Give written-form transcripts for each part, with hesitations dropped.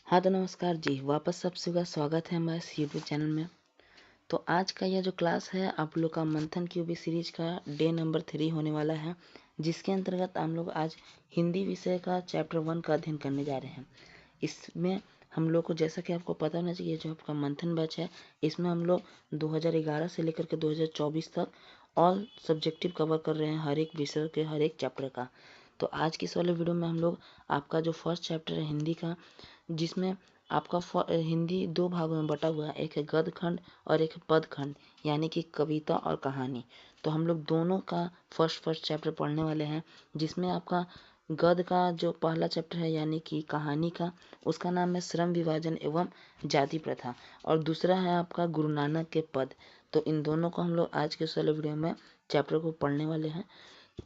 हाँ तो नमस्कार जी, वापस सबका स्वागत है हमारे इस यूट्यूब चैनल में। तो आज का यह जो क्लास है आप लोग का मंथन क्यूबी सीरीज का डे नंबर 3 होने वाला है, जिसके अंतर्गत हम लोग आज हिंदी विषय का चैप्टर 1 का अध्ययन करने जा रहे हैं। इसमें हम लोग को, जैसा कि आपको पता होना चाहिए, जो आपका मंथन बैच है इसमें हम लोग 2011 से लेकर के 2024 तक ऑल सब्जेक्टिव कवर कर रहे हैं, हर एक विषय के हर एक चैप्टर का। तो आज की इस वाले वीडियो में हम लोग आपका जो फर्स्ट चैप्टर है हिंदी का, जिसमें आपका हिंदी दो भागों में बटा हुआ है, एक है गद्य खंड और एक है पद खंड, यानी कि कविता और कहानी। तो हम लोग दोनों का फर्स्ट चैप्टर पढ़ने वाले हैं, जिसमें आपका गद्य का जो पहला चैप्टर है यानी कि कहानी का, उसका नाम है श्रम विभाजन एवं जाति प्रथा, और दूसरा है आपका गुरु नानक के पद। तो इन दोनों को हम लोग आज के इस वाले वीडियो में चैप्टर को पढ़ने वाले हैं।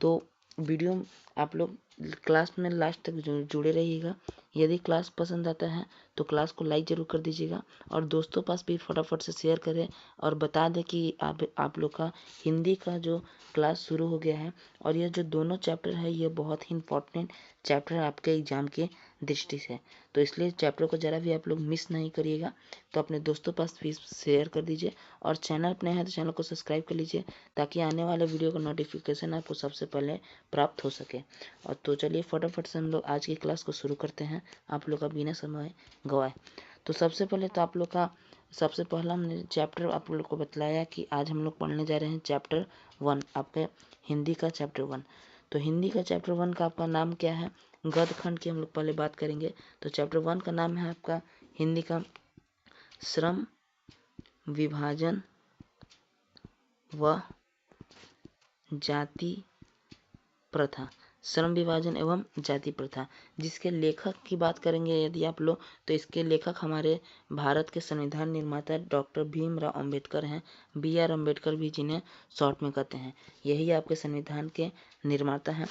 तो वीडियो आप लोग क्लास में लास्ट तक जुड़े रहिएगा। यदि क्लास पसंद आता है तो क्लास को लाइक ज़रूर कर दीजिएगा, और दोस्तों पास भी फटाफट से शेयर करें और बता दें कि आप लोग का हिंदी का जो क्लास शुरू हो गया है। और यह जो दोनों चैप्टर है ये बहुत ही इंपॉर्टेंट चैप्टर है आपके एग्ज़ाम के दृष्टि से, तो इसलिए चैप्टर को ज़रा भी आप लोग मिस नहीं करिएगा। तो अपने दोस्तों पास भी शेयर कर दीजिए, और चैनल पर नए हैं तो चैनल को सब्सक्राइब कर लीजिए, ताकि आने वाले वीडियो का नोटिफिकेशन आपको सबसे पहले प्राप्त हो सके। और तो चलिए फटाफट से हम लोग आज की क्लास को शुरू करते हैं, आप लोग का बिना समय गवाए। तो सबसे पहले तो आप लोग का सबसे पहला हमने चैप्टर आप लोग को बतलाया कि आज हम लोग पढ़ने जा रहे हैं चैप्टर 1, आपके हिंदी का चैप्टर 1। तो हिंदी का चैप्टर 1 का आपका नाम क्या है? गद्य खंड की हम लोग पहले बात करेंगे। तो चैप्टर 1 का नाम है आपका हिंदी का श्रम विभाजन व जाति प्रथा, श्रम विभाजन एवं जाति प्रथा। जिसके लेखक की बात करेंगे यदि आप लोग, तो इसके लेखक हमारे भारत के संविधान निर्माता डॉक्टर भीमराव अंबेडकर हैं। BR अम्बेडकर भी जिन्हें शॉर्ट में कहते हैं, यही आपके संविधान के निर्माता हैं,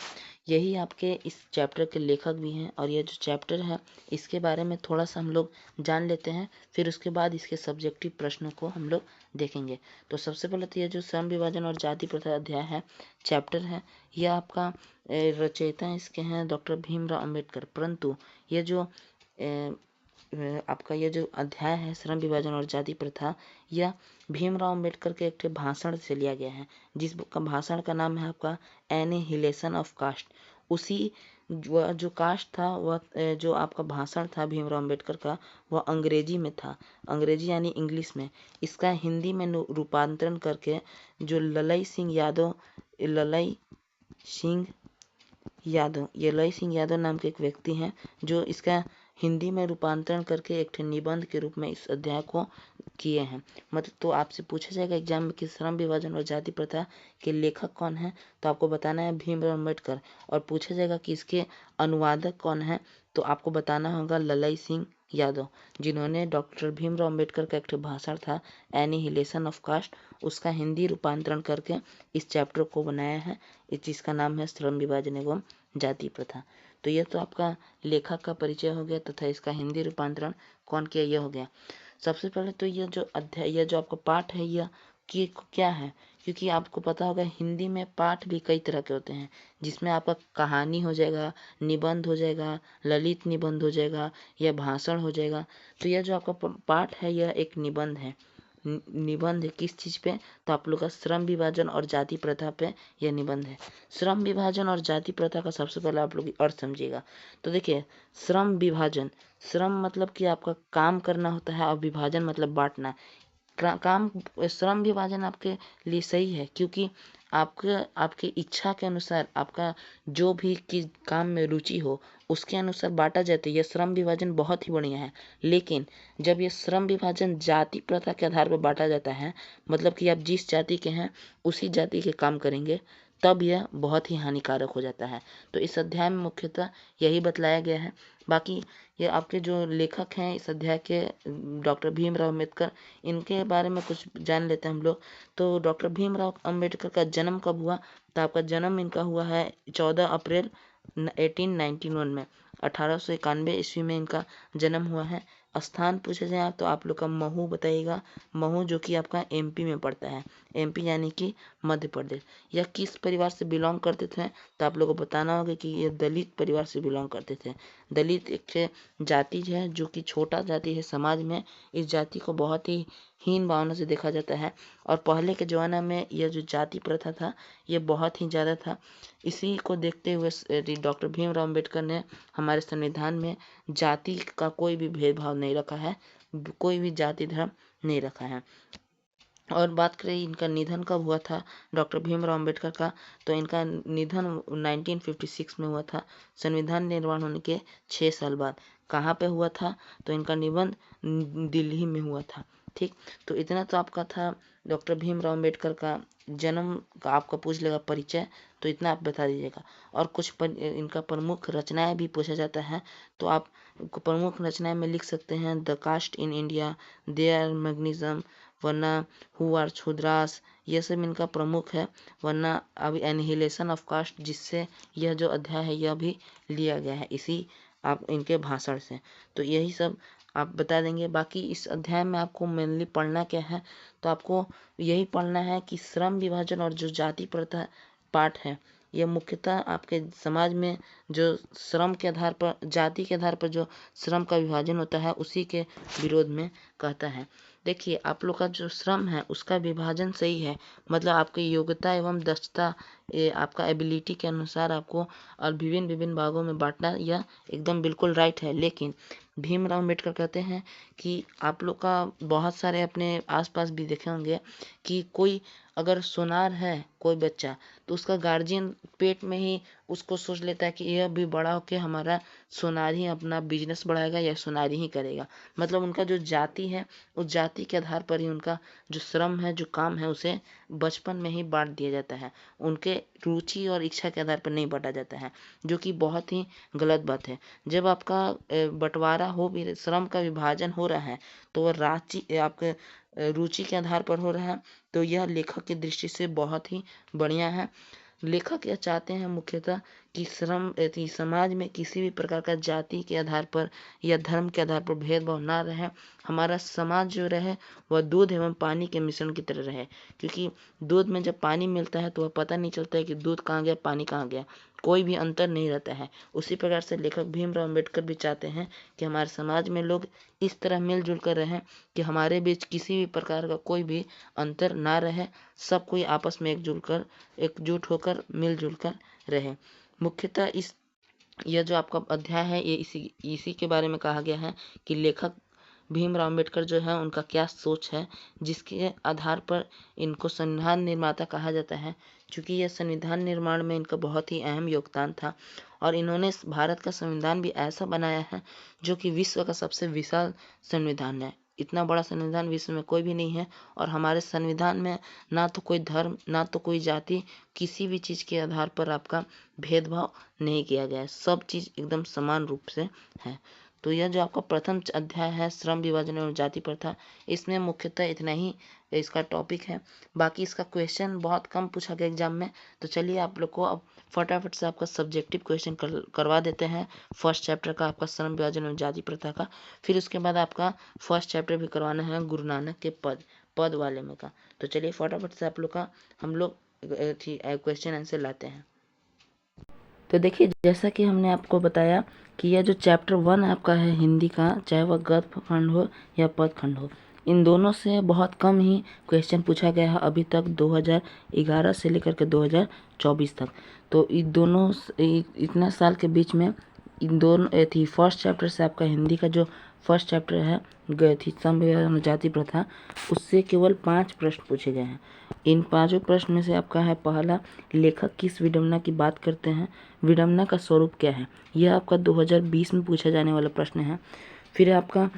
यही आपके इस चैप्टर के लेखक भी हैं। और यह जो चैप्टर है इसके बारे में थोड़ा सा हम लोग जान लेते हैं, फिर उसके बाद इसके सब्जेक्टिव प्रश्नों को हम लोग देखेंगे। तो सबसे पहले तो यह जो श्रम विभाजन और जाति प्रथा अध्याय है, चैप्टर है, यह आपका रचयिता इसके हैं डॉक्टर भीमराव अंबेडकर। परंतु ये जो आपका ये जो अध्याय है श्रम विभाजन और जाति प्रथा, यह भीमराव अंबेडकर के एक भाषण से लिया गया है, जिस का भाषण का नाम है आपका एनिहिलेशन ऑफ कास्ट। उसी जो कास्ट था वह जो आपका भाषण था भीमराव अंबेडकर का, वह अंग्रेजी में था, अंग्रेजी यानी इंग्लिश में। इसका हिंदी में रूपांतरण करके जो ललई सिंह यादव नाम के एक व्यक्ति हैं, जो इसका हिंदी में रूपांतरण करके एक निबंध के रूप में इस अध्याय को किए हैं। मतलब तो आपसे पूछा जाएगा एग्जाम में कि श्रम विभाजन और जाति प्रथा के लेखक कौन है, तो आपको बताना है भीमराव अम्बेडकर। और पूछा जाएगा कि इसके अनुवादक कौन है, तो आपको बताना होगा ललई सिंह यादव, जिन्होंने डॉक्टर भीमराव अम्बेडकर का एक भाषण था एनिहिलेशन ऑफ कास्ट, उसका हिंदी रूपांतरण करके इस चैप्टर को बनाया है, जिसका नाम है श्रम विभाजन एवं जाति प्रथा। तो यह तो आपका लेखक का परिचय हो गया, तथा इसका हिंदी रूपांतरण कौन किया यह हो गया। सबसे पहले तो यह जो अध्याय, यह जो आपका पाठ है, यह कि क्या है, क्योंकि आपको पता होगा हिंदी में पाठ भी कई तरह के होते हैं, जिसमें आपका कहानी हो जाएगा, निबंध हो जाएगा, ललित निबंध हो जाएगा, या भाषण हो जाएगा। तो यह जो आपका पाठ है यह एक निबंध है। निबंध है किस चीज़ पे? तो आप लोग का श्रम विभाजन और जाति प्रथा पे यह निबंध है। श्रम विभाजन और जाति प्रथा का सबसे पहले आप लोग अर्थ समझिएगा। तो देखिए, श्रम विभाजन, श्रम मतलब कि आपका काम करना होता है, और विभाजन मतलब बांटना। काम श्रम विभाजन आपके लिए सही है, क्योंकि आपके इच्छा के अनुसार आपका जो भी किस काम में रुचि हो उसके अनुसार बांटा जाता है, यह श्रम विभाजन बहुत ही बढ़िया है। लेकिन जब ये श्रम विभाजन जाति प्रथा के आधार पर बांटा जाता है, मतलब कि आप जिस जाति के हैं उसी जाति के काम करेंगे, तब यह बहुत ही हानिकारक हो जाता है। तो इस अध्याय में मुख्यतः यही बतलाया गया है। बाकी ये आपके जो लेखक हैं इस अध्याय के डॉक्टर भीमराव अम्बेडकर, इनके बारे में कुछ जान लेते हैं हम लोग। तो डॉक्टर भीमराव अम्बेडकर का जन्म कब हुआ? तो आपका जन्म इनका हुआ है 14 अप्रैल 1891 में। 1891 ईस्वी में इनका जन्म हुआ है। स्थान पूछे जाए तो आप लोग का महू बताइएगा। महू जो कि आपका एमपी में पड़ता है, एमपी यानी कि मध्य प्रदेश। यह किस परिवार से बिलोंग करते थे तो आप लोगों को बताना होगा कि ये दलित परिवार से बिलोंग करते थे। दलित एक जाति है जो कि छोटा जाति है समाज में। इस जाति को बहुत ही हीन भावना से देखा जाता है और पहले के ज़माना में यह जो जाति प्रथा था ये बहुत ही ज़्यादा था। इसी को देखते हुए डॉक्टर भीमराव अम्बेडकर ने हमारे संविधान में जाति का कोई भी भेदभाव नहीं रखा है, कोई भी जाति धर्म नहीं रखा है। और बात करें इनका निधन कब हुआ था डॉक्टर भीमराव अम्बेडकर का, तो इनका निधन 1956 में हुआ था, संविधान निर्माण होने के 6 साल बाद। कहाँ पे हुआ था तो इनका निबंध दिल्ली में हुआ था। ठीक, तो इतना तो आपका था डॉक्टर भीमराव अम्बेडकर का जन्म का। आपका पूछ लेगा परिचय तो इतना आप बता दीजिएगा। और कुछ इनका प्रमुख रचनाएं भी पूछा जाता है तो आप प्रमुख रचनाएं में लिख सकते हैं the caste in India, their मैग्निज्म, वरना हु आर शूद्रास, ये सब इनका प्रमुख है। वरना अभी एनिहिलेशन ऑफ कास्ट, जिससे यह जो अध्याय है यह भी लिया गया है इसी आप इनके भाषण से। तो यही सब आप बता देंगे। बाकी इस अध्याय में आपको मेनली पढ़ना क्या है तो आपको यही पढ़ना है कि श्रम विभाजन और जो जाति प्रथा पाठ है यह मुख्यतः आपके समाज में जो श्रम के आधार पर, जाति के आधार पर जो श्रम का विभाजन होता है उसी के विरोध में कहता है। देखिए आप लोग का जो श्रम है उसका विभाजन सही है, मतलब आपकी योग्यता एवं दक्षता आपका एबिलिटी के अनुसार आपको और विभिन्न विभिन्न भागों में बांटना यह एकदम बिल्कुल राइट है। लेकिन भीमराव अम्बेडकर कहते हैं कि आप लोग का बहुत सारे अपने आसपास भी देखे होंगे कि कोई अगर सोनार है कोई बच्चा तो उसका गार्जियन पेट में ही उसको सोच लेता है कि यह भी बड़ा होकर हमारा सोनार ही अपना बिजनेस बढ़ाएगा या सोनारी ही करेगा। मतलब उनका जो जाति है उस जाति के आधार पर ही उनका जो श्रम है, जो काम है, उसे बचपन में ही बांट दिया जाता है। उनके रुचि और इच्छा के आधार पर नहीं बांटा जाता है, जो कि बहुत ही गलत बात है। जब आपका बंटवारा हो भी, श्रम का विभाजन हो रहा है तो वह रांची आपके रुचि के आधार पर हो रहा है, तो यह लेखक की दृष्टि से बहुत ही बढ़िया है। लेखक यह चाहते हैं मुख्यतः कि श्रम समाज में किसी भी प्रकार का जाति के आधार पर या धर्म के आधार पर भेदभाव ना रहे। हमारा समाज जो रहे वह दूध एवं पानी के मिश्रण की तरह रहे, क्योंकि दूध में जब पानी मिलता है तो वह पता नहीं चलता है कि दूध कहाँ गया, पानी कहाँ गया, कोई भी अंतर नहीं रहता है। उसी प्रकार से लेखक भीमराव अम्बेडकर भी चाहते हैं कि हमारे समाज में लोग इस तरह मिलजुल कर रहें कि हमारे बीच किसी भी प्रकार का कोई भी अंतर ना रहे, सब कोई आपस में एकजुट होकर मिलजुल कर रहे। मुख्यतः यह जो आपका अध्याय है ये इसी के बारे में कहा गया है कि लेखक भीमराव अम्बेडकर जो है उनका क्या सोच है, जिसके आधार पर इनको संविधान निर्माता कहा जाता है, क्योंकि यह संविधान निर्माण में इनका बहुत ही अहम योगदान था। और इन्होंने भारत का संविधान भी ऐसा बनाया है जो कि विश्व का सबसे विशाल संविधान है। इतना बड़ा संविधान विश्व में कोई भी नहीं है। और हमारे संविधान में ना तो कोई धर्म, ना तो कोई जाति, किसी भी चीज़ के आधार पर आपका भेदभाव नहीं किया गया है। सब चीज़ एकदम समान रूप से है। तो यह जो आपका प्रथम अध्याय है श्रम विभाजन और जाति प्रथा, इसमें मुख्यतः इतना ही इसका टॉपिक है। बाकी इसका क्वेश्चन बहुत कम पूछा गया एग्जाम में। तो चलिए आप लोग को अब फटाफट से आपका सब्जेक्टिव क्वेश्चन करवा देते हैं। फर्स्ट चैप्टर का आपका श्रम विभाजन और जाति प्रथा का, फिर उसके बाद आपका फर्स्ट चैप्टर भी करवाना है गुरु नानक के पद वाले में का। तो चलिए फटाफट से आप लोग का हम लोग क्वेश्चन आंसर लाते हैं। तो देखिए जैसा कि हमने आपको बताया कि यह जो चैप्टर 1 आपका है हिंदी का, चाहे वह गद्य खंड हो या पद खंड हो, इन दोनों से बहुत कम ही क्वेश्चन पूछा गया है अभी तक 2011 से लेकर के 2024 तक। तो इन दोनों इतना साल के बीच में इन दोनों थी फर्स्ट चैप्टर से आपका हिंदी का जो फर्स्ट चैप्टर है गए थी श्रम विभाजन जाति प्रथा, उससे केवल 5 प्रश्न पूछे गए हैं। इन 5 प्रश्न में से आपका है पहला, लेखक किस विडंबना की बात करते हैं, विडंबना का स्वरूप क्या है, यह आपका 2020 में पूछा जाने वाला प्रश्न है। फिर आपका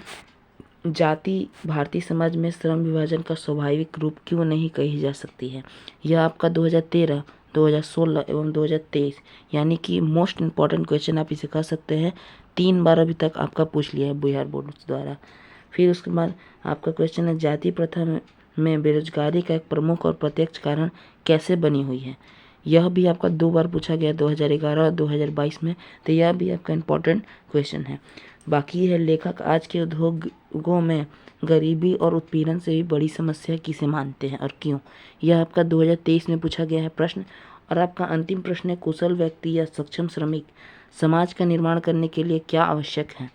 जाति भारतीय समाज में श्रम विभाजन का स्वाभाविक रूप क्यों नहीं कही जा सकती है, यह आपका 2013, 2016 एवं 2023 यानी कि मोस्ट इम्पॉर्टेंट क्वेश्चन आप इसे कह सकते हैं। 3 बार अभी तक आपका पूछ लिया है बिहार बोर्ड द्वारा। फिर उसके बाद आपका क्वेश्चन है जाति प्रथा में बेरोजगारी का एक प्रमुख और प्रत्यक्ष कारण कैसे बनी हुई है, यह भी आपका 2 बार पूछा गया, 2011 और 2022 में, तो यह भी आपका इम्पोर्टेंट क्वेश्चन है। बाकी है लेखक आज के उद्योगों में गरीबी और उत्पीड़न से भी बड़ी समस्या किसे मानते हैं और क्यों। यह आपका 2023 में पूछा गया है प्रश्न। और आपका अंतिम प्रश्न है कुशल व्यक्ति या सक्षम श्रमिक समाज का निर्माण करने के लिए क्या आवश्यक है।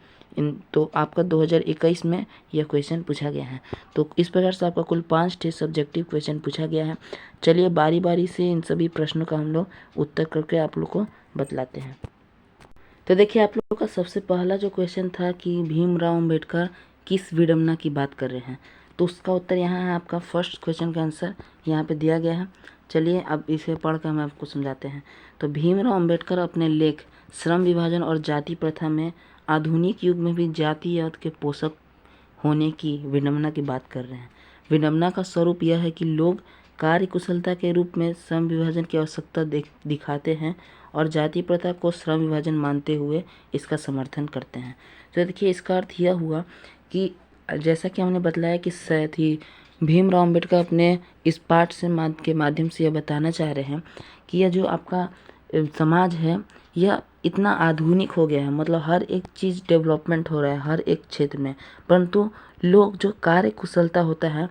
तो आपका 2021 में यह क्वेश्चन पूछा गया है। तो इस प्रकार से आपका कुल 5 थे सब्जेक्टिव क्वेश्चन पूछा गया है। चलिए बारी बारी से इन सभी प्रश्नों का हम लोग उत्तर करके आप लोग को बतलाते हैं। तो देखिए आप लोगों का सबसे पहला जो क्वेश्चन था कि भीमराव अंबेडकर किस विडंबना की बात कर रहे हैं, तो उसका उत्तर यहाँ है। आपका फर्स्ट क्वेश्चन का आंसर यहाँ पे दिया गया है। चलिए अब इसे पढ़कर हम आपको समझाते हैं। तो भीमराव अंबेडकर अपने लेख श्रम विभाजन और जाति प्रथा में आधुनिक युग में भी जातिवाद के पोषक होने की विडंबना की बात कर रहे हैं। विडंबना का स्वरूप यह है कि लोग कार्य कुशलता के रूप में श्रम विभाजन की आवश्यकता दिखाते हैं और जाति प्रथा को श्रम विभाजन मानते हुए इसका समर्थन करते हैं। तो देखिए इसका अर्थ यह हुआ कि जैसा कि हमने बतलाया कि भीमराव अंबेडकर अपने इस पाठ के माध्यम से यह बताना चाह रहे हैं कि यह जो आपका समाज है यह इतना आधुनिक हो गया है, मतलब हर एक चीज़ डेवलपमेंट हो रहा है हर एक क्षेत्र में, परंतु लोग जो कार्य कुशलता होता है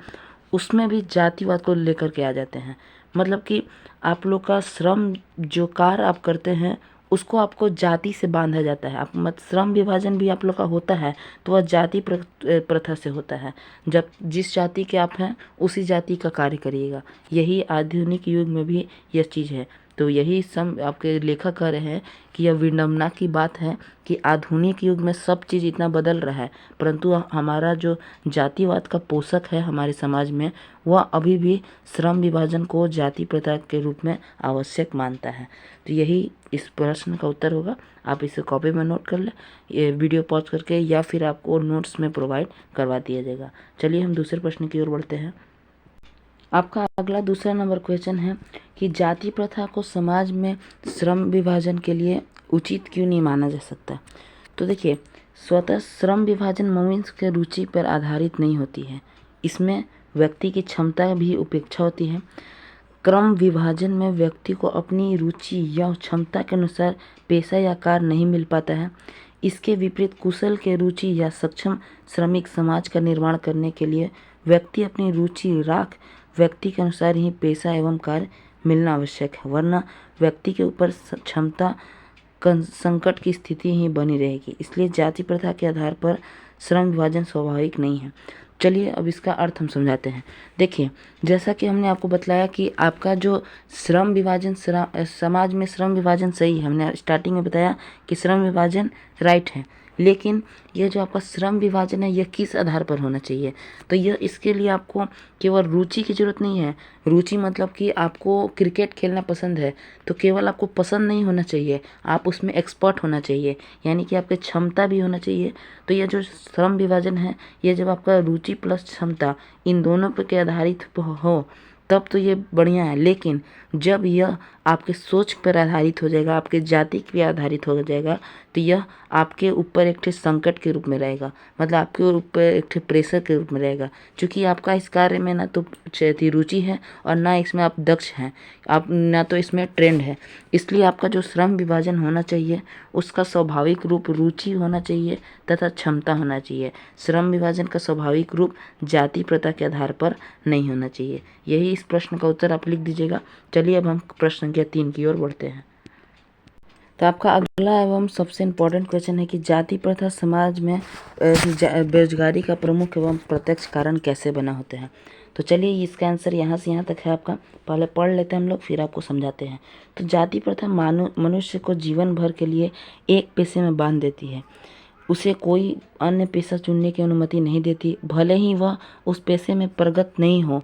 उसमें भी जातिवाद को लेकर के आ जाते हैं। मतलब कि आप लोग का श्रम जो कार्य आप करते हैं उसको आपको जाति से बांधा जाता है। आप श्रम विभाजन भी आप लोग का होता है तो वह जाति प्रथा से होता है। जब जिस जाति के आप हैं उसी जाति का कार्य करिएगा। यही आधुनिक युग में भी यह चीज़ है। तो यही आपके लेखक कह रहे हैं कि यह विडंबना की बात है कि आधुनिक युग में सब चीज़ इतना बदल रहा है, परंतु हमारा जो जातिवाद का पोषक है हमारे समाज में वह अभी भी श्रम विभाजन को जाति प्रथा के रूप में आवश्यक मानता है। तो यही इस प्रश्न का उत्तर होगा। आप इसे कॉपी में नोट कर लें, ये वीडियो पॉज करके, या फिर आपको नोट्स में प्रोवाइड करवा दिया जाएगा। चलिए हम दूसरे प्रश्न की ओर बढ़ते हैं। आपका अगला दूसरा नंबर क्वेश्चन है कि जाति प्रथा को समाज में श्रम विभाजन के लिए उचित क्यों नहीं माना जा सकता। तो देखिए स्वतः श्रम विभाजन मनुष्य के रुचि पर आधारित नहीं होती है, इसमें व्यक्ति की क्षमता भी उपेक्षा होती है। क्रम विभाजन में व्यक्ति को अपनी रुचि या क्षमता के अनुसार पेशा या कार्य नहीं मिल पाता है। इसके विपरीत कुशल के रुचि या सक्षम श्रमिक समाज का निर्माण करने के लिए व्यक्ति अपनी रुचि राख व्यक्ति के अनुसार ही पेशा एवं कार्य मिलना आवश्यक है, वरना व्यक्ति के ऊपर क्षमता संकट की स्थिति ही बनी रहेगी। इसलिए जाति प्रथा के आधार पर श्रम विभाजन स्वाभाविक नहीं है। चलिए अब इसका अर्थ हम समझाते हैं। देखिए जैसा कि हमने आपको बतलाया कि आपका जो श्रम विभाजन समाज में श्रम विभाजन सही है, हमने स्टार्टिंग में बताया कि श्रम विभाजन राइट है, लेकिन यह जो आपका श्रम विभाजन है यह किस आधार पर होना चाहिए। तो यह इसके लिए आपको केवल रुचि की ज़रूरत नहीं है। रुचि मतलब कि आपको क्रिकेट खेलना पसंद है तो केवल आपको पसंद नहीं होना चाहिए, आप उसमें एक्सपर्ट होना चाहिए, यानी कि आपकी क्षमता भी होना चाहिए। तो यह जो श्रम विभाजन है यह जब आपका रुचि प्लस क्षमता इन दोनों पर के आधारित हो तब तो ये बढ़िया है। लेकिन जब यह आपके सोच पर आधारित हो जाएगा, आपके जाति पे आधारित हो जाएगा, तो यह आपके ऊपर एक ठे संकट के रूप में रहेगा, मतलब आपके ऊपर एक ठे प्रेशर के रूप में रहेगा। क्योंकि आपका इस कार्य में ना तो रुचि है और ना इसमें आप दक्ष हैं, आप ना तो इसमें ट्रेंड है। इसलिए आपका जो श्रम विभाजन होना चाहिए उसका स्वाभाविक रूप रुचि होना चाहिए तथा क्षमता होना चाहिए। श्रम विभाजन का स्वाभाविक रूप जाति प्रथा के आधार पर नहीं होना चाहिए। यही इस प्रश्न का उत्तर आप लिख दीजिएगा। चलिए अब हम प्रश्न संख्या 3 की ओर बढ़ते हैं। तो आपका अगला एवं सबसे इम्पोर्टेंट क्वेश्चन है कि जाति प्रथा समाज में बेरोजगारी का प्रमुख एवं प्रत्यक्ष कारण कैसे बना होते हैं। तो चलिए इसका आंसर यहाँ से यहाँ तक है आपका, पहले पढ़ लेते हैं हम लोग फिर आपको समझाते हैं। तो जाति प्रथा मनुष्य को जीवन भर के लिए एक पेशे में बांध देती है, उसे कोई अन्य पेशा चुनने की अनुमति नहीं देती, भले ही वह उस पेशे में प्रगत नहीं हो।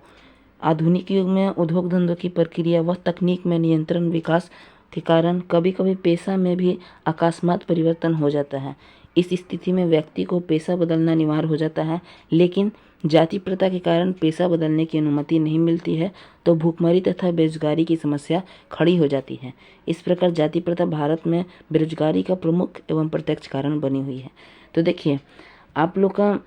आधुनिक युग में उद्योग धंधों की प्रक्रिया व तकनीक में नियंत्रण विकास के कारण कभी कभी पेशा में भी अकस्मात परिवर्तन हो जाता है। इस स्थिति में व्यक्ति को पेशा बदलना अनिवार्य हो जाता है, लेकिन जाति प्रथा के कारण पेशा बदलने की अनुमति नहीं मिलती है, तो भूखमरी तथा बेरोजगारी की समस्या खड़ी हो जाती है। इस प्रकार जाति प्रथा भारत में बेरोजगारी का प्रमुख एवं प्रत्यक्ष कारण बनी हुई है। तो देखिए आप लोग का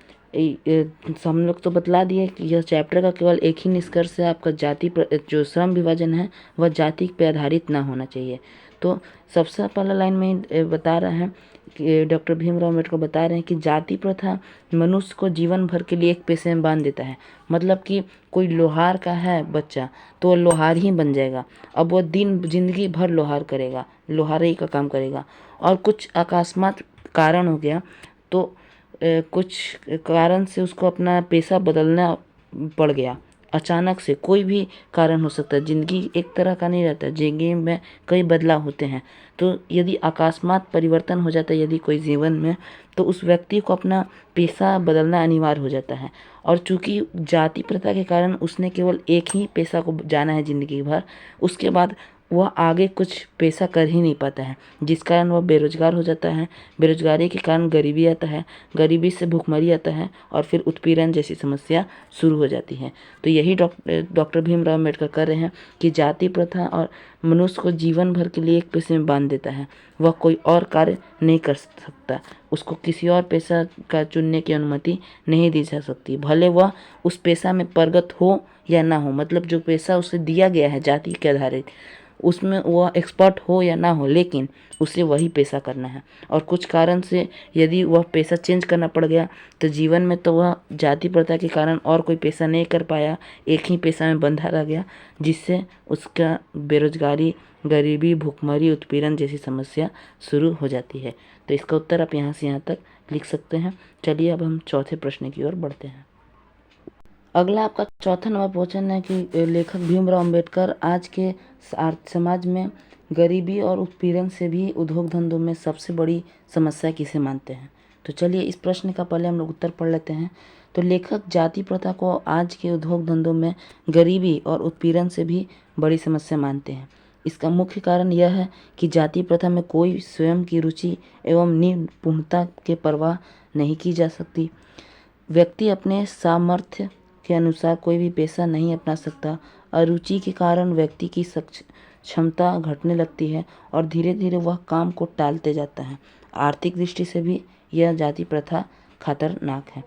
हम लोग तो बतला दिए कि यह चैप्टर का केवल एक ही निष्कर्ष है, आपका जाति जो श्रम विभाजन है वह जाति पे आधारित ना होना चाहिए। तो सबसे पहला लाइन में बता रहा है कि डॉक्टर भीमराव अम्बेडकर बता रहे हैं कि जाति प्रथा मनुष्य को जीवन भर के लिए एक पेशे में बांध देता है। मतलब कि कोई लोहार का है बच्चा तो वो लोहार ही बन जाएगा। अब वो जिंदगी भर लोहार करेगा, लोहार का काम करेगा, और कुछ अकस्मात कारण हो गया तो कुछ कारण से उसको अपना पेशा बदलना पड़ गया। अचानक से कोई भी कारण हो सकता है, ज़िंदगी एक तरह का नहीं रहता, ज़िंदगी में कई बदलाव होते हैं। तो यदि अकस्मात परिवर्तन हो जाता है यदि कोई जीवन में, तो उस व्यक्ति को अपना पेशा बदलना अनिवार्य हो जाता है। और चूंकि जाति प्रथा के कारण उसने केवल एक ही पेशा को जाना है ज़िंदगी भर, उसके बाद वह आगे कुछ पेशा कर ही नहीं पाता है, जिस कारण वह बेरोजगार हो जाता है। बेरोजगारी के कारण गरीबी आता है, गरीबी से भुखमरी आता है, और फिर उत्पीड़न जैसी समस्या शुरू हो जाती है। तो यही डॉक्टर भीमराव अम्बेडकर कर रहे हैं कि जाति प्रथा और मनुष्य को जीवन भर के लिए एक पेशे में बांध देता है। वह कोई और कार्य नहीं कर सकता, उसको किसी और पेशा का चुनने की अनुमति नहीं दी जा सकती, भले वह उस पेशा में पारंगत हो या ना हो। मतलब जो पेशा उसे दिया गया है जाति के आधारित, उसमें वह एक्सपर्ट हो या ना हो, लेकिन उसे वही पेशा करना है। और कुछ कारण से यदि वह पेशा चेंज करना पड़ गया तो जीवन में तो वह जाति प्रथा के कारण और कोई पेशा नहीं कर पाया, एक ही पेशा में बंधा रह गया, जिससे उसका बेरोजगारी, गरीबी, भुखमरी, उत्पीड़न जैसी समस्या शुरू हो जाती है। तो इसका उत्तर आप यहाँ से यहाँ तक लिख सकते हैं। चलिए अब हम चौथे प्रश्न की ओर बढ़ते हैं। अगला आपका चौथा नंबर क्वेश्चन है कि लेखक भीमराव अम्बेडकर आज के समाज में गरीबी और उत्पीड़न से भी उद्योग धंधों में सबसे बड़ी समस्या किसे मानते हैं। तो चलिए इस प्रश्न का पहले हम लोग उत्तर पढ़ लेते हैं। तो लेखक जाति प्रथा को आज के उद्योग धंधों में गरीबी और उत्पीड़न से भी बड़ी समस्या मानते हैं। इसका मुख्य कारण यह है कि जाति प्रथा में कोई स्वयं की रुचि एवं निपुणता के परवाह नहीं की जा सकती। व्यक्ति अपने सामर्थ्य के अनुसार कोई भी पेशा नहीं अपना सकता। अरुचि के कारण व्यक्ति की क्षमता घटने लगती है और धीरे धीरे वह काम को टालते जाता है। आर्थिक दृष्टि से भी यह जाति प्रथा खतरनाक है।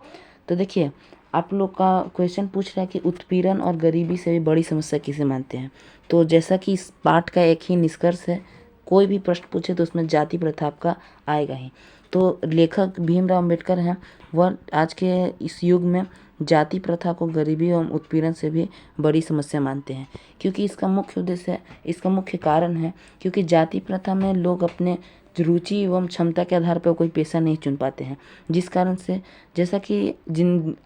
तो देखिए, आप लोग का क्वेश्चन पूछ रहा है कि उत्पीड़न और गरीबी से भी बड़ी समस्या किसे मानते हैं। तो जैसा कि इस पाठ का एक ही निष्कर्ष है, कोई भी प्रश्न पूछे तो उसमें जाति प्रथा आपका आएगा ही। तो लेखक भीमराव अम्बेडकर हैं, वह आज के इस युग में जाति प्रथा को गरीबी एवं उत्पीड़न से भी बड़ी समस्या मानते हैं, क्योंकि इसका मुख्य उद्देश्य है, इसका मुख्य कारण है क्योंकि जाति प्रथा में लोग अपने रुचि एवं क्षमता के आधार पर कोई पेशा नहीं चुन पाते हैं, जिस कारण से जैसा कि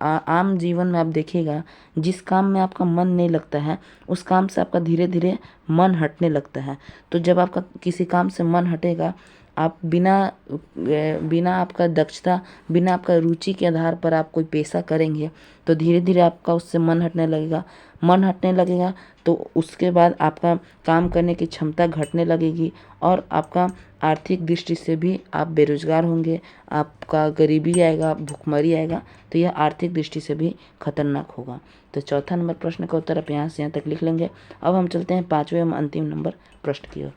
आम जीवन में आप देखिएगा, जिस काम में आपका मन नहीं लगता है उस काम से आपका धीरे धीरे मन हटने लगता है। तो जब आपका किसी काम से मन हटेगा, आप बिना आपका दक्षता, बिना आपका रुचि के आधार पर आप कोई पेशा करेंगे तो धीरे धीरे आपका उससे मन हटने लगेगा। तो उसके बाद आपका काम करने की क्षमता घटने लगेगी और आपका आर्थिक दृष्टि से भी आप बेरोजगार होंगे, आपका गरीबी आएगा, भुखमरी आएगा। तो यह आर्थिक दृष्टि से भी खतरनाक होगा। तो चौथा नंबर प्रश्न का उत्तर आप यहाँ से यहाँ तक लिख लेंगे। अब हम चलते हैं पाँचवें एवं अंतिम नंबर प्रश्न की ओर।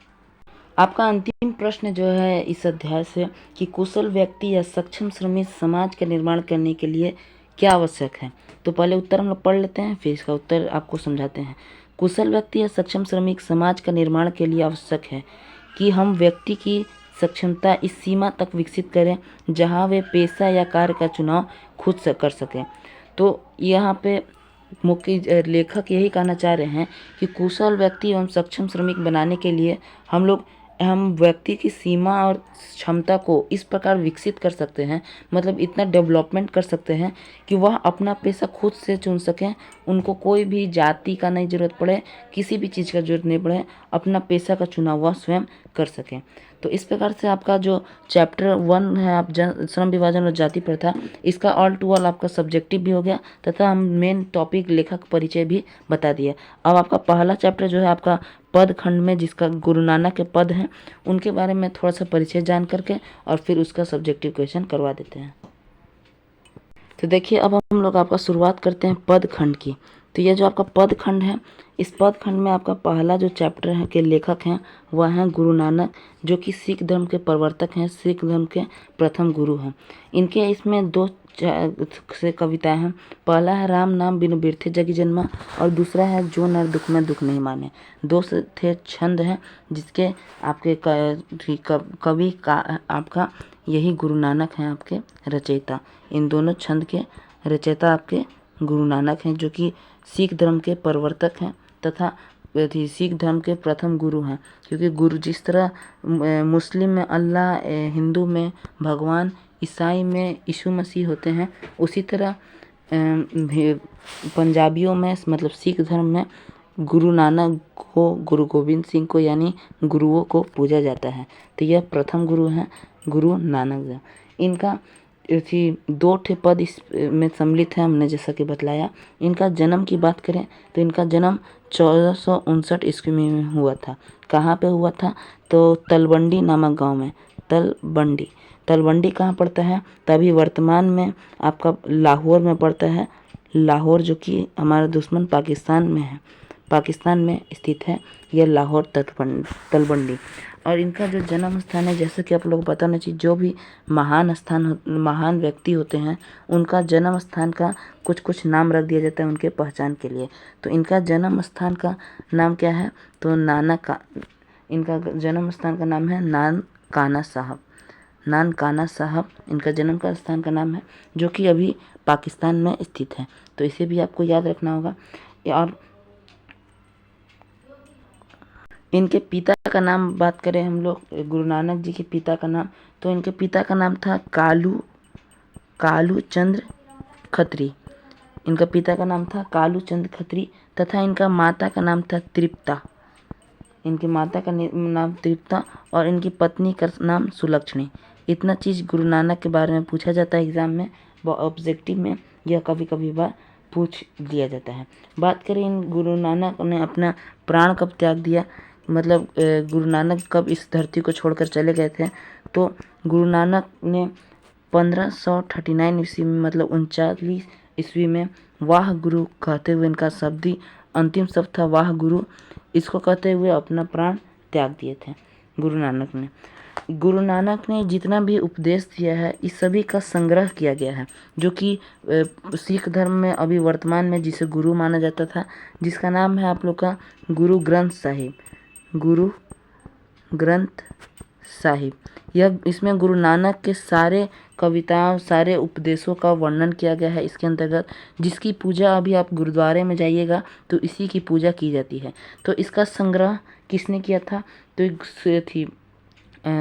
आपका अंतिम प्रश्न जो है इस अध्याय से कि कुशल व्यक्ति या सक्षम श्रमिक समाज का निर्माण करने के लिए क्या आवश्यक है। तो पहले उत्तर हम लोग पढ़ लेते हैं, फिर इसका उत्तर आपको समझाते हैं। कुशल व्यक्ति या सक्षम श्रमिक समाज का निर्माण के लिए आवश्यक है कि हम व्यक्ति की सक्षमता इस सीमा तक विकसित करें जहां वे पेशा या कार्य का चुनाव खुद से कर सकें। तो यहाँ पे मुख्य लेखक यही कहना चाह रहे हैं कि कुशल व्यक्ति एवं सक्षम श्रमिक बनाने के लिए हम व्यक्ति की सीमा और क्षमता को इस प्रकार विकसित कर सकते हैं, मतलब इतना डेवलपमेंट कर सकते हैं कि वह अपना पेशा खुद से चुन सकें, उनको कोई भी जाति का नहीं ज़रूरत पड़े, किसी भी चीज़ का ज़रूरत नहीं पड़े, अपना पेशा का चुनाव वह स्वयं कर सकें। तो इस प्रकार से आपका जो चैप्टर 1 है आप श्रम विभाजन और जाति प्रथा, इसका ऑल टू ऑल आपका सब्जेक्टिव भी हो गया तथा हम मेन टॉपिक लेखक परिचय भी बता दिए। अब आपका पहला चैप्टर जो है आपका पद खंड में, जिसका गुरु नानक के पद हैं, उनके बारे में थोड़ा सा परिचय जान करके और फिर उसका सब्जेक्टिव क्वेश्चन करवा देते हैं। तो देखिए, अब हम लोग आपका शुरुआत करते हैं पद खंड की। तो यह जो आपका पद खंड है, इस पद खंड में आपका पहला जो चैप्टर है के लेखक हैं वह हैं गुरु नानक, जो कि सिख धर्म के प्रवर्तक हैं, सिख धर्म के प्रथम गुरु हैं। इनके इसमें दो से कविताएं हैं। पहला है राम नाम बिनु बिरथे जगी जन्मा, और दूसरा है जो नर दुख में दुख नहीं माने। दो से थे छंद हैं जिसके आपके कवि का आपका यही गुरु नानक हैं, आपके रचयिता। इन दोनों छंद के रचयिता आपके गुरु नानक हैं, जो कि सिख धर्म के प्रवर्तक हैं तथा सिख धर्म के प्रथम गुरु हैं। क्योंकि गुरु जिस तरह मुस्लिम में अल्लाह, हिंदू में भगवान, ईसाई में यीशु मसीह होते हैं, उसी तरह पंजाबियों में मतलब सिख धर्म में गुरु नानक को, गुरु गोविंद सिंह को यानी गुरुओं को पूजा जाता है। तो यह प्रथम गुरु हैं गुरु नानक देव। इनका दो ठे पद इस में सम्मिलित है, हमने जैसा कि बतलाया। इनका जन्म की बात करें तो इनका जन्म 1459 ईस्वी में हुआ था। कहाँ पे हुआ था? तो तलवंडी नामक गांव में। तलवंडी कहाँ पड़ता है? तभी वर्तमान में आपका लाहौर में पड़ता है। लाहौर जो कि हमारा दुश्मन पाकिस्तान में है, पाकिस्तान में स्थित है यह लाहौर तलवंडी। और इनका जो जन्म स्थान है, जैसे कि आप लोग पता नहीं चाहिए, जो भी महान व्यक्ति होते हैं उनका जन्म स्थान का कुछ नाम रख दिया जाता है उनके पहचान के लिए। तो इनका जन्म स्थान का नाम क्या है? तो इनका जन्म स्थान का नाम है नानकाना साहब इनका जन्म का स्थान का नाम है, जो कि अभी पाकिस्तान में स्थित है। तो इसे भी आपको याद रखना होगा। और इनके पिता का नाम बात करें हम लोग, गुरु नानक जी के पिता का नाम, तो इनके पिता का नाम था कालू चंद्र खत्री। इनका पिता का नाम था कालू चंद्र खत्री तथा इनका माता का नाम था तृप्ता। इनकी माता का नाम तृप्ता और इनकी पत्नी का नाम सुलक्षणी। इतना चीज़ गुरु नानक के बारे में पूछा जाता है एग्ज़ाम में, ऑब्जेक्टिव में यह कभी कभी बार पूछ लिया जाता है। बात करें इन गुरु नानक ने अपना प्राण कब त्याग दिया, मतलब गुरु नानक कब इस धरती को छोड़कर चले गए थे? तो गुरु नानक ने 1539 ईस्वी में, मतलब 39 ईस्वी में वाह गुरु कहते हुए, इनका शब्दी अंतिम शब्द था वाह गुरु, इसको कहते हुए अपना प्राण त्याग दिए थे गुरु नानक ने। गुरु नानक ने जितना भी उपदेश दिया है इस सभी का संग्रह किया गया है, जो कि सिख धर्म में अभी वर्तमान में जिसे गुरु माना जाता था, जिसका नाम है आप लोग का गुरु ग्रंथ साहिब। यह इसमें गुरु नानक के सारे कविताओं, सारे उपदेशों का वर्णन किया गया है इसके अंतर्गत, जिसकी पूजा अभी आप गुरुद्वारे में जाइएगा तो इसी की पूजा की जाती है। तो इसका संग्रह किसने किया था? तो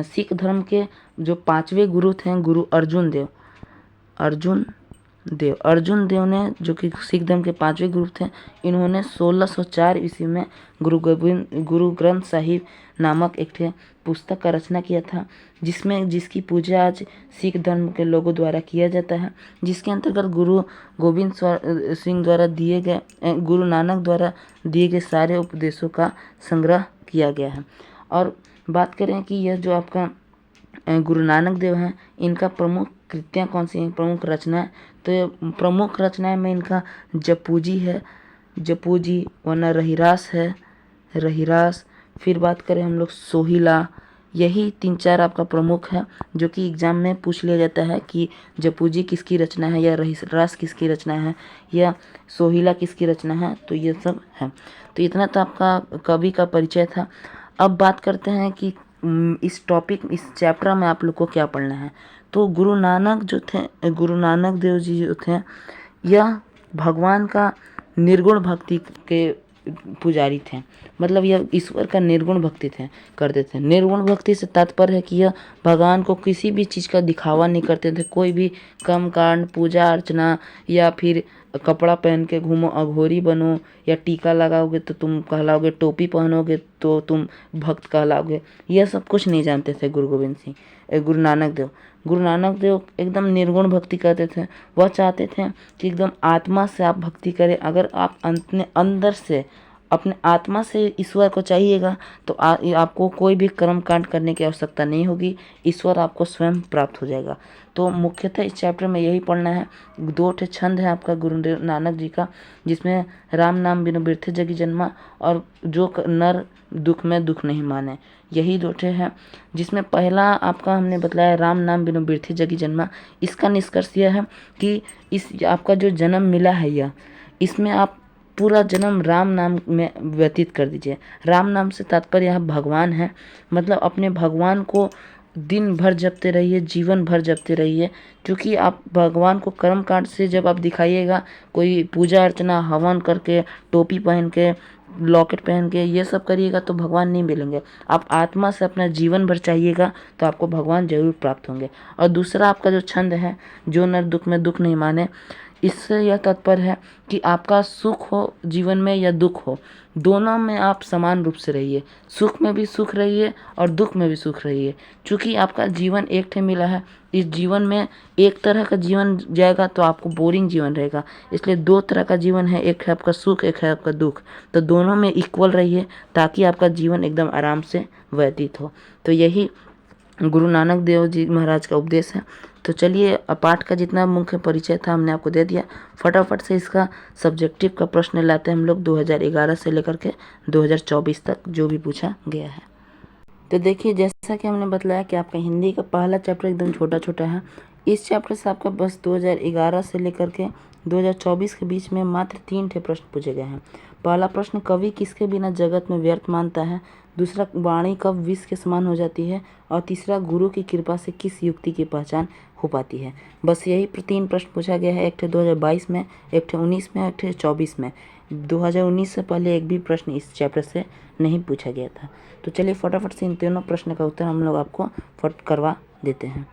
सिख धर्म के जो 5वें गुरु थे, गुरु अर्जुन देव ने, जो कि सिख धर्म के 5वें गुरु थे, इन्होंने 1604 ईस्वी में गुरु ग्रंथ साहिब नामक एक पुस्तक का रचना किया था, जिसकी पूजा आज सिख धर्म के लोगों द्वारा किया जाता है, जिसके अंतर्गत गुरु गोविंद सिंह द्वारा दिए गए, गुरु नानक द्वारा दिए गए सारे उपदेशों का संग्रह किया गया है। और बात करें कि यह जो आपका गुरु नानक देव हैं, इनका प्रमुख कृतियाँ कौन सी हैं, प्रमुख रचनाएं? तो प्रमुख रचनाएं में इनका जपूजी वरना रहीरास, फिर बात करें हम लोग सोहिला, यही 3-4 आपका प्रमुख है, जो कि एग्जाम में पूछ लिया जाता है कि जपूजी किसकी रचना है, या रहीरास किसकी रचना है, या सोहिला किसकी रचना है। तो ये सब है। तो इतना तो आपका कवि का परिचय था। अब बात करते हैं कि इस चैप्टर में आप लोग को क्या पढ़ना है। तो गुरु नानक देव जी जो थे, यह भगवान का निर्गुण भक्ति के पुजारी थे, मतलब यह ईश्वर का निर्गुण भक्ति करते थे। निर्गुण भक्ति से तात्पर्य है कि यह भगवान को किसी भी चीज़ का दिखावा नहीं करते थे। कोई भी कर्मकांड, पूजा अर्चना, या फिर कपड़ा पहन के घूमो अघोरी बनो, या टीका लगाओगे तो तुम कहलाओगे, टोपी पहनोगे तो तुम भक्त कहलाओगे, यह सब कुछ नहीं जानते थे गुरु नानक देव एकदम निर्गुण भक्ति करते थे। वह चाहते थे कि एकदम आत्मा से आप भक्ति करें। अगर आप अंदर से अपने आत्मा से ईश्वर को चाहिएगा तो आपको कोई भी कर्म कांड करने की आवश्यकता नहीं होगी, ईश्वर आपको स्वयं प्राप्त हो जाएगा। तो मुख्यतः इस चैप्टर में यही पढ़ना है। 2 ठे छंद है आपका गुरुदेव नानक जी का, जिसमें राम नाम बिनु बिरथे जगी जन्मा और जो नर दुख में दुख नहीं माने, यही 2 ठे है। जिसमें पहला आपका हमने बतलाया राम नाम बिनु बिरथे जगी जन्मा। इसका निष्कर्ष यह है कि इस आपका जो जन्म मिला है यह, इसमें आप पूरा जन्म राम नाम में व्यतीत कर दीजिए। राम नाम से तात्पर्य यहाँ भगवान है, मतलब अपने भगवान को दिन भर जपते रहिए, जीवन भर जपते रहिए। क्योंकि आप भगवान को कर्म कांड से जब आप दिखाइएगा, कोई पूजा अर्चना हवन करके, टोपी पहन के, लॉकेट पहन के ये सब करिएगा तो भगवान नहीं मिलेंगे। आप आत्मा से अपना जीवन भर चाहिएगा तो आपको भगवान जरूर प्राप्त होंगे। और दूसरा आपका जो छंद है, जो नर दुख में दुख नहीं माने, इससे यह तात्पर्य है कि आपका सुख हो जीवन में या दुख हो, दोनों में आप समान रूप से रहिए। सुख में भी सुख रहिए और दुख में भी सुख रहिए। क्योंकि आपका जीवन एक ठे मिला है, इस जीवन में एक तरह का जीवन जाएगा तो आपको बोरिंग जीवन रहेगा। इसलिए 2 तरह का जीवन है, एक है आपका सुख, एक है आपका दुख। तो दोनों में इक्वल रहिए ताकि आपका जीवन एकदम आराम से व्यतीत हो। तो यही गुरु नानक देव जी महाराज का उपदेश है। तो चलिए, पाठ का जितना मुख्य परिचय था हमने आपको दे दिया। फटाफट से इसका सब्जेक्टिव का प्रश्न लाते हैं हम लोग 2011 से लेकर के 2024 तक जो भी पूछा गया है। तो देखिए, जैसा कि हमने बतलाया कि आपका हिंदी का पहला चैप्टर एकदम छोटा छोटा है। इस चैप्टर से आपका बस 2011 से लेकर के 2024 के बीच में मात्र 3 ठे प्रश्न पूछे गए हैं। पहला प्रश्न, कवि किसके बिना जगत में व्यर्थ मानता है। दूसरा, वाणी कब विष के समान हो जाती है। और तीसरा, गुरु की कृपा से किस युक्ति की पहचान हो पाती है। बस यही 3 प्रश्न पूछा गया है। एक ठे 2022 में, एक ठे 19 में, एक ठे 24 में। 2019 से पहले एक भी प्रश्न इस चैप्टर से नहीं पूछा गया था। तो चलिए फटाफट से इन तीनों प्रश्न का उत्तर हम लोग आपको फट करवा देते हैं।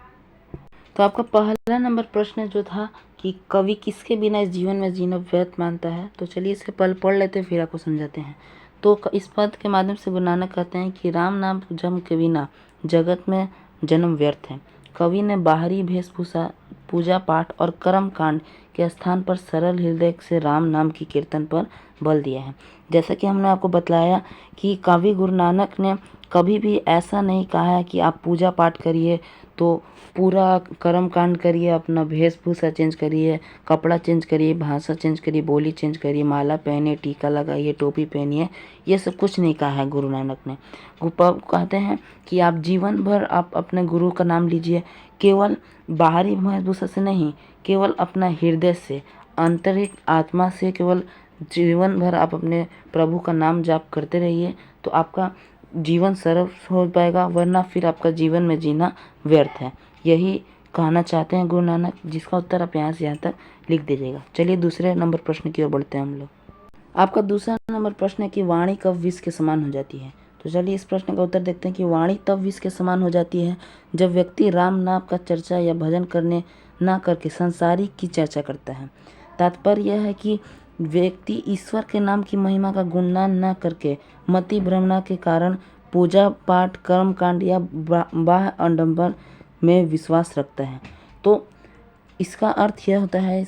तो आपका पहला नंबर प्रश्न जो था कि कवि किसके बिना इस जीवन में जीना व्यर्थ मानता है, तो चलिए इसे पढ़ लेते हैं फिर आपको समझाते हैं। तो इस पद के माध्यम से गुरु नानक कहते हैं कि राम नाम जम के बिना जगत में जन्म व्यर्थ है। कवि ने बाहरी वेशभूषा, पूजा पाठ और कर्म कांड के स्थान पर सरल हृदय से राम नाम की कीर्तन पर बल दिया है। जैसा कि हमने आपको बतलाया कि कवि गुरु नानक ने कभी भी ऐसा नहीं कहा है कि आप पूजा पाठ करिए तो पूरा कर्म कांड करिए, अपना वेशभूषा चेंज करिए, कपड़ा चेंज करिए, भाषा चेंज करिए, बोली चेंज करिए, माला पहनिए, टीका लगाइए, टोपी पहनिए, ये सब कुछ नहीं कहा है गुरु नानक ने। कहते हैं कि आप जीवन भर आप अपने गुरु का नाम लीजिए, केवल बाहरी वेशभूषा से नहीं, केवल अपना हृदय से, आंतरिक आत्मा से, केवल जीवन भर आप अपने प्रभु का नाम जाप करते रहिए तो आपका जीवन सरल हो पाएगा, वरना फिर आपका जीवन में जीना व्यर्थ है। यही कहना चाहते हैं गुरु नानक, जिसका उत्तर आप यहाँ से यहाँ तक लिख दीजिएगा। चलिए दूसरे नंबर प्रश्न की ओर बढ़ते हैं हम लोग। आपका दूसरा नंबर प्रश्न है कि वाणी कब विष के समान हो जाती है। तो चलिए इस प्रश्न का उत्तर देखते हैं कि वाणी तब विष के समान हो जाती है जब व्यक्ति राम नाम का चर्चा या भजन करने ना करके संसारिक की चर्चा करता है। तात्पर्य यह है कि व्यक्ति ईश्वर के नाम की महिमा का गुणगान न करके मति भ्रमणा के कारण पूजा पाठ, कर्म कांड या बाह्य आडंबर में विश्वास रखता है। तो इसका अर्थ यह होता है,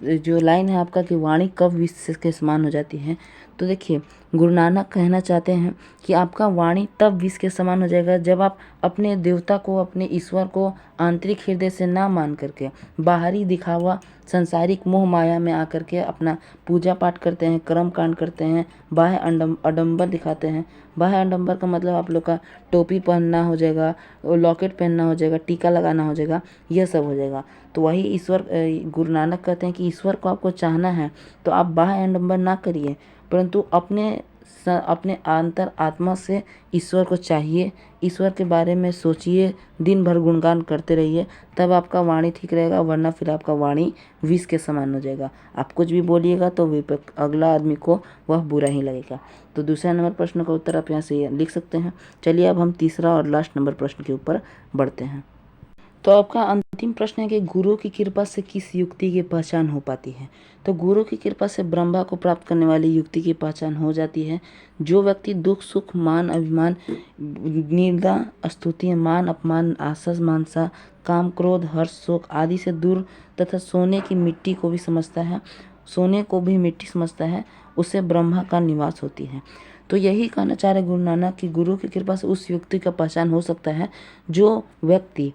जो लाइन है आपका कि वाणी कब विष के समान हो जाती है, तो देखिए गुरु नानक कहना चाहते हैं कि आपका वाणी तब विष के समान हो जाएगा जब आप अपने देवता को, अपने ईश्वर को आंतरिक हृदय से ना मान करके बाहरी दिखावा, संसारिक मोह माया में आकर के अपना पूजा पाठ करते हैं, कर्म कांड करते हैं, बाह्य आडंबर दिखाते हैं। बाह्य आडंबर का मतलब आप लोग का टोपी पहनना हो जाएगा, लॉकेट पहनना हो जाएगा, टीका लगाना हो जाएगा, यह सब हो जाएगा। तो वही ईश्वर, गुरु नानक कहते हैं कि ईश्वर को आपको चाहना है तो आप बाह्य आडंबर ना करिए, परंतु अपने अंतर आत्मा से ईश्वर को चाहिए, ईश्वर के बारे में सोचिए, दिन भर गुणगान करते रहिए, तब आपका वाणी ठीक रहेगा, वरना फिर आपका वाणी विष के समान हो जाएगा। आप कुछ भी बोलिएगा तो अगला आदमी को वह बुरा ही लगेगा। तो दूसरा नंबर प्रश्न का उत्तर आप यहाँ से लिख सकते हैं। चलिए अब हम तीसरा और लास्ट नंबर प्रश्न के ऊपर बढ़ते हैं। तो आपका अंतिम प्रश्न है कि गुरु की कृपा से किस युक्ति की पहचान हो पाती है। तो गुरु की कृपा से ब्रह्मा को प्राप्त करने वाली युक्ति की पहचान हो जाती है। जो व्यक्ति दुख सुख, मान अभिमान, निंदा स्तुति, मान अपमान, आसस मानसा, काम क्रोध, हर्ष शोक आदि से दूर तथा सोने की मिट्टी को भी समझता है, सोने को भी मिट्टी समझता है उसे ब्रह्मा का निवास होती है। तो यही कहना चाह रहे गुरु नानक कि गुरु की कृपा से उस युक्ति का पहचान हो सकता है जो व्यक्ति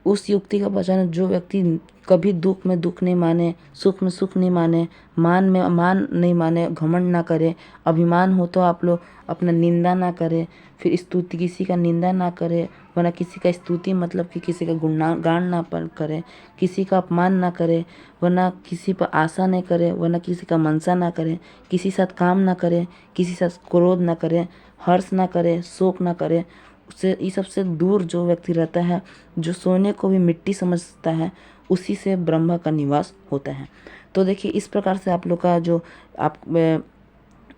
जो व्यक्ति कभी दुख में दुख नहीं माने, सुख में सुख नहीं माने, मान में मान नहीं माने, घमंड ना करे, अभिमान हो तो आप लोग अपना निंदा ना करे, फिर स्तुति किसी का निंदा ना करे, वरना किसी का स्तुति मतलब कि किसी का गुणगान ना करे, किसी का अपमान ना करे, वरना किसी पर आशा नहीं करे, वरना किसी का मनसा ना करे, किसी साथ काम ना करे, किसी साथ क्रोध ना करे, हर्ष ना करे, शोक ना करे। उससे इस सबसे दूर जो व्यक्ति रहता है, जो सोने को भी मिट्टी समझता है, उसी से ब्रह्मा का निवास होता है। तो देखिए इस प्रकार से आप लोग का जो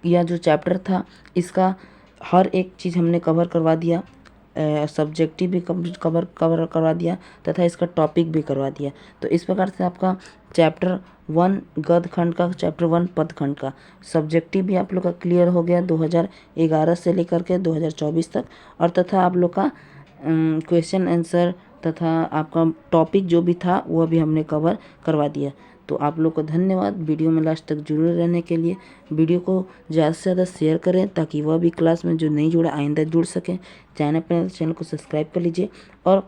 यह जो चैप्टर था इसका हर एक चीज़ हमने कवर करवा दिया, सब्जेक्टिव भी कवर करवा दिया तथा इसका टॉपिक भी करवा दिया। तो इस प्रकार से आपका चैप्टर 1 गद्य खंड का, चैप्टर 1 पद खंड का सब्जेक्टिव भी आप लोग का क्लियर हो गया 2011 से लेकर के 2024 तक, और तथा आप लोग का क्वेश्चन आंसर तथा आपका टॉपिक जो भी था वह भी हमने कवर करवा दिया। तो आप लोग को धन्यवाद वीडियो में लास्ट तक जुड़े रहने के लिए। वीडियो को ज़्यादा से ज़्यादा शेयर करें ताकि वह भी क्लास में जो नहीं जुड़ा आइंदा जुड़ सकें। चैनल को सब्सक्राइब कर लीजिए, और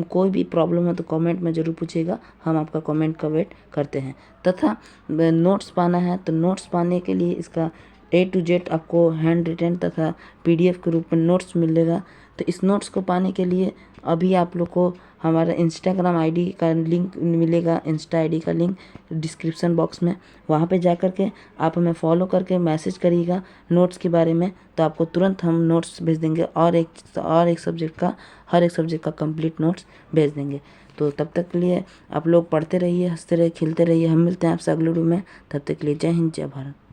कोई भी प्रॉब्लम हो तो कमेंट में ज़रूर पूछिएगा, हम आपका कमेंट का वेट करते हैं। तथा नोट्स पाना है तो नोट्स पाने के लिए इसका A to Z आपको हैंड रिटन तथा PDF के रूप में नोट्स मिलेगा। तो इस नोट्स को पाने के लिए अभी आप लोग को हमारा इंस्टाग्राम ID का लिंक मिलेगा, इंस्टा ID का लिंक डिस्क्रिप्शन बॉक्स में, वहाँ पे जा कर के आप हमें फॉलो करके मैसेज करिएगा नोट्स के बारे में, तो आपको तुरंत हम नोट्स भेज देंगे और एक सब्जेक्ट का, हर एक सब्जेक्ट का कंप्लीट नोट्स भेज देंगे। तो तब तक के लिए आप लोग पढ़ते रहिए, हंसते रहिए, खेलते रहिए। हम मिलते हैं आपसे अगले वीडियो में, तब तक के लिए जय हिंद, जय भारत।